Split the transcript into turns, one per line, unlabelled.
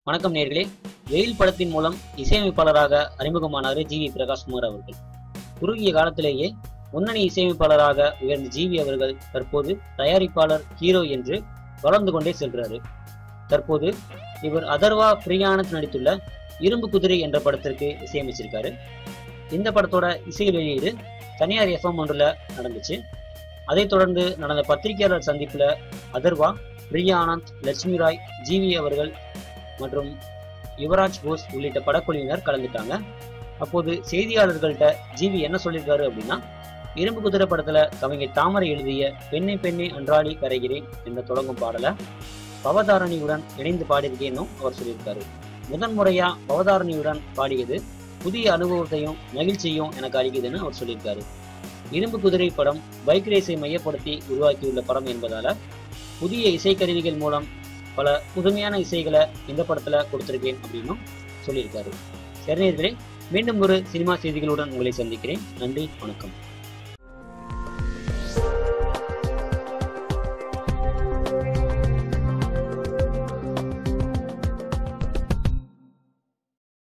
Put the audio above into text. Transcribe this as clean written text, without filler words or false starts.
வணக்கம் நேர்களே. வெயில் படத்தின் மூலம் இசையமைப்பாளராக அறிமுகமானார் ஜி.வி. பிரகாஷ்குமார் அவர்கள். குறுகிய காலத்திலேயே முன்னணி இசையமைப்பாளராக உயர்ந்த ஜி.வி. அவர்கள் தற்போது தயாரிப்பாளர், ஹீரோ என்று வளர்ந்து கொண்டே செல்கிறாரு. தற்போது இவர் அதர்வா பிரியானந்த் நடித்துள்ள இரும்பு குதிரை என்ற படத்திற்கு இசையமைச்சிருக்காரு. இந்த படத்தோட இசை வெளியீடு தனியார் FM ஒன்றுல நடந்துச்சு. அதைத் தொடர்ந்து நடந்த பத்திரிகையாளர் சந்திப்புல அதர்வா, பிரியானந்த், லட்சுமி ராய், ஜி.வி. அவர்கள் மற்றும் யுவராஜ் போஸ் உள்ளிட்ட படக்குழுவினர் கலந்துட்டாங்க. அப்போது செய்தியாளர்கள்ட்ட ஜி.வி. என்ன சொல்லியிருக்காரு அப்படின்னா, இரும்பு குதிரை படத்துல கவிஞர் தாமரை எழுதிய பெண்ணை பெண்ணை அன்றாடி கரைகிறேன் என்ற தொடங்கும் பாடலை பவதாரணியுடன் இணைந்து பாடியிருக்கேன்னு அவர் சொல்லியிருக்காரு. முதன்முறையா பவதாரணியுடன் பாடியது புதிய அனுபவத்தையும் மகிழ்ச்சியும் எனக்கு அளிக்குதுன்னு அவர் சொல்லியிருக்காரு. இரும்பு குதிரை படம் பைக் ரேஸை மையப்படுத்தி உருவாக்கியுள்ள படம் என்பதால புதிய இசைக்கருவிகள் மூலம் பல புதுமையான இசைகளை இந்த படத்துல கொடுத்திருக்கேன் அப்படின்னும் சொல்லியிருக்காரு. சரி நேயர்களே, மீண்டும் ஒரு சினிமா செய்திகளுடன் உங்களை சந்திக்கிறேன். நன்றி, வணக்கம்.